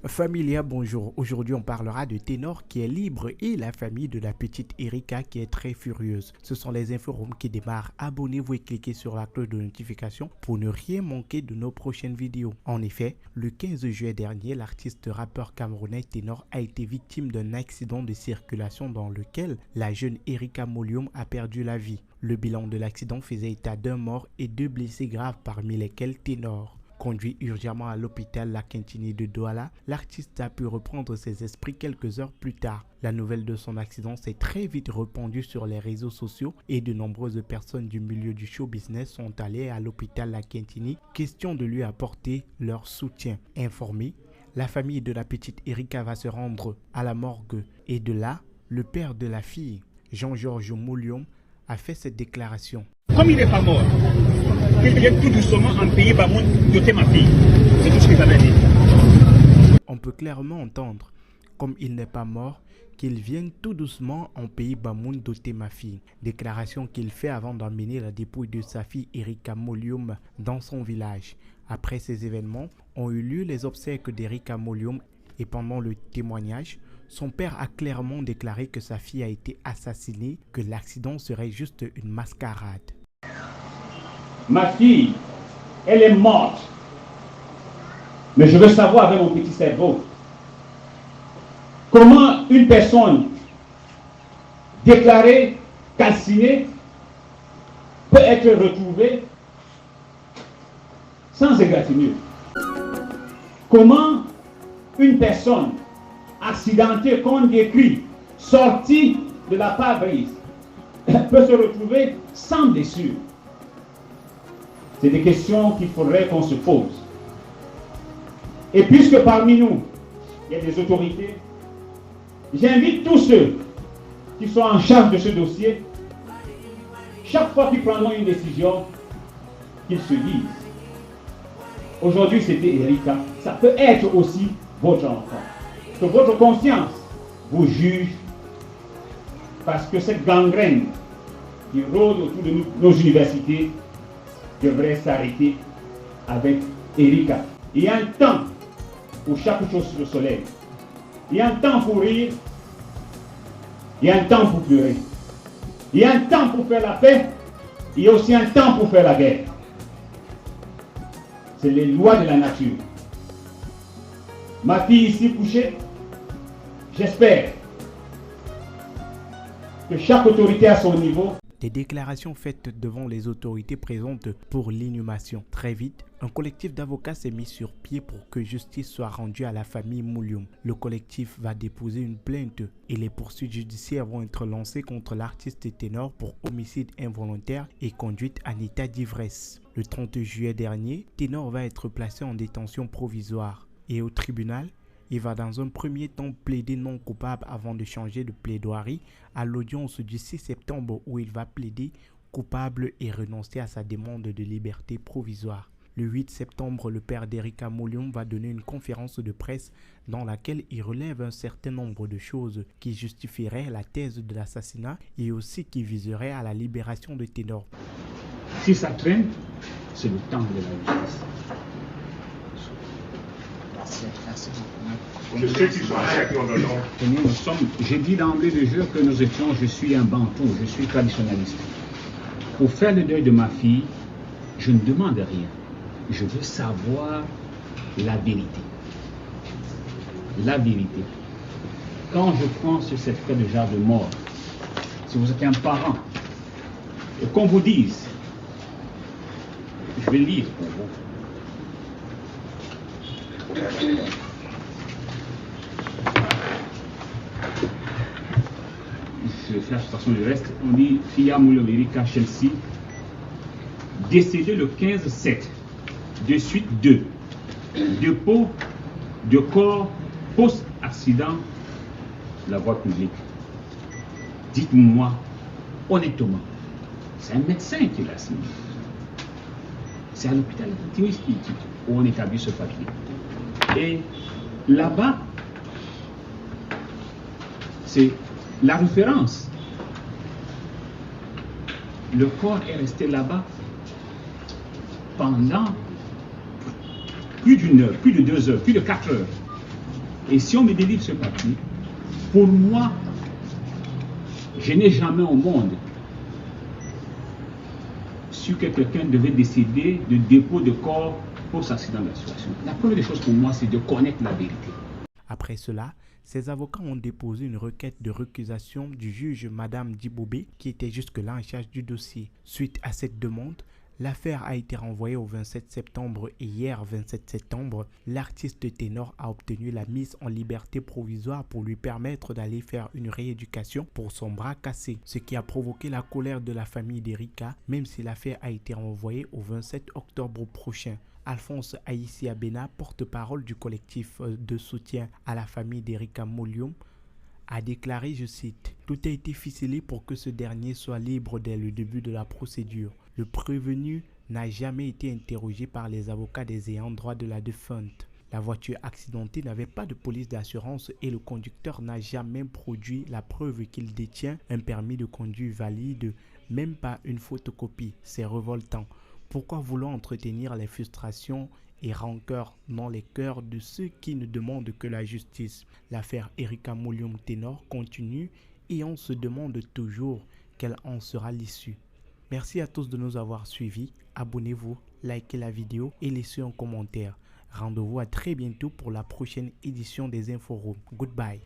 Familia, bonjour. Aujourd'hui, on parlera de Ténor qui est libre et la famille de la petite Erika qui est très furieuse. Ce sont les inforums qui démarrent. Abonnez-vous et cliquez sur la cloche de notification pour ne rien manquer de nos prochaines vidéos. En effet, le 15 juillet dernier, l'artiste rappeur camerounais Ténor a été victime d'un accident de circulation dans lequel la jeune Erika Molium a perdu la vie. Le bilan de l'accident faisait état d'un mort et 2 blessés graves parmi lesquels Ténor. Conduit urgemment à l'hôpital La Quintini de Douala, l'artiste a pu reprendre ses esprits quelques heures plus tard. La nouvelle de son accident s'est très vite répandue sur les réseaux sociaux et de nombreuses personnes du milieu du show business sont allées à l'hôpital La Quintini, question de lui apporter leur soutien. Informé, la famille de la petite Erika va se rendre à la morgue et de là, le père de la fille, Jean-Georges Molium, a fait cette déclaration. Comme il n'est pas mort, qu'il vienne tout doucement en pays Bamoun doter ma fille. C'est tout ce que j'avais dit. On peut clairement entendre, comme il n'est pas mort, qu'il vienne tout doucement en pays Bamoun doter ma fille. Déclaration qu'il fait avant d'emmener la dépouille de sa fille Erika Molium dans son village. Après ces événements, ont eu lieu les obsèques d'Erika Molium et pendant le témoignage, son père a clairement déclaré que sa fille a été assassinée, que l'accident serait juste une mascarade. Ma fille, elle est morte. Mais je veux savoir avec mon petit cerveau, comment une personne déclarée, calcinée, peut être retrouvée sans égratignure. Comment une personne accidentée qu'on décrit, sortie de la pare-brise, peut se retrouver sans blessure. C'est des questions qu'il faudrait qu'on se pose. Et puisque parmi nous, il y a des autorités, j'invite tous ceux qui sont en charge de ce dossier, chaque fois qu'ils prendront une décision, qu'ils se disent, aujourd'hui c'était Erika, ça peut être aussi votre enfant. Que votre conscience vous juge parce que cette gangrène qui rôde autour de nos universités devrait s'arrêter avec Erika. Il y a un temps pour chaque chose sur le soleil. Il y a un temps pour rire. Il y a un temps pour pleurer. Il y a un temps pour faire la paix. Il y a aussi un temps pour faire la guerre. C'est les lois de la nature. Ma fille ici couchée, j'espère que chaque autorité à son niveau. Des déclarations faites devant les autorités présentes pour l'inhumation. Très vite, un collectif d'avocats s'est mis sur pied pour que justice soit rendue à la famille Molium. Le collectif va déposer une plainte et les poursuites judiciaires vont être lancées contre l'artiste Ténor pour homicide involontaire et conduite en état d'ivresse. Le 30 juillet dernier, Ténor va être placé en détention provisoire et au tribunal, il va dans un premier temps plaider non coupable avant de changer de plaidoirie à l'audience du 6 septembre où il va plaider coupable et renoncer à sa demande de liberté provisoire. Le 8 septembre, le père d'Erika Molium va donner une conférence de presse dans laquelle il relève un certain nombre de choses qui justifieraient la thèse de l'assassinat et aussi qui viseraient à la libération de Ténor. Si ça traîne, c'est le temps de la justice. Je sais qu'ils sont assis en dedans. J'ai dit d'emblée de jeu que nous étions, je suis un bantou, je suis traditionnaliste. Pour faire le deuil de ma fille, je ne demande rien. Je veux savoir la vérité. La vérité. Quand je prends sur cette feuille de genre de mort, si vous êtes un parent, et qu'on vous dise, je vais lire pour vous. Je vais faire de toute façon le reste. On dit Fia Molium Erika Chelsea, décédé le 15-7, de suite 2. Dépôt de corps post-accident de la voie publique. Dites-moi honnêtement, c'est un médecin qui l'a signé. C'est à l'hôpital où on établit ce papier. Et là-bas, c'est la référence. Le corps est resté là-bas pendant plus d'une heure, plus de 2 heures, plus de 4 heures. Et si on me délivre ce papier, pour moi, je n'ai jamais au monde su que quelqu'un devait décider de dépôt de corps post-accident de la situation. La première des choses pour moi, c'est de connaître la vérité. Après cela, ses avocats ont déposé une requête de récusation du juge Madame Dibobé, qui était jusque-là en charge du dossier. Suite à cette demande, l'affaire a été renvoyée au 27 septembre et hier, 27 septembre, l'artiste ténor a obtenu la mise en liberté provisoire pour lui permettre d'aller faire une rééducation pour son bras cassé, ce qui a provoqué la colère de la famille d'Erika, même si l'affaire a été renvoyée au 27 octobre prochain. Alphonse Aïssi Abena, porte-parole du collectif de soutien à la famille d'Erika Molium, a déclaré, je cite, « Tout a été ficelé pour que ce dernier soit libre dès le début de la procédure. Le prévenu n'a jamais été interrogé par les avocats des ayants droit de la défunte. La voiture accidentée n'avait pas de police d'assurance et le conducteur n'a jamais produit la preuve qu'il détient un permis de conduire valide, même pas une photocopie. C'est révoltant. Pourquoi vouloir entretenir les frustrations et rancœurs dans les cœurs de ceux qui ne demandent que la justice? L'affaire Erika Molium Ténor continue et on se demande toujours quelle en sera l'issue. Merci à tous de nous avoir suivis. Abonnez-vous, likez la vidéo et laissez un commentaire. Rendez-vous à très bientôt pour la prochaine édition des Inforums. Goodbye.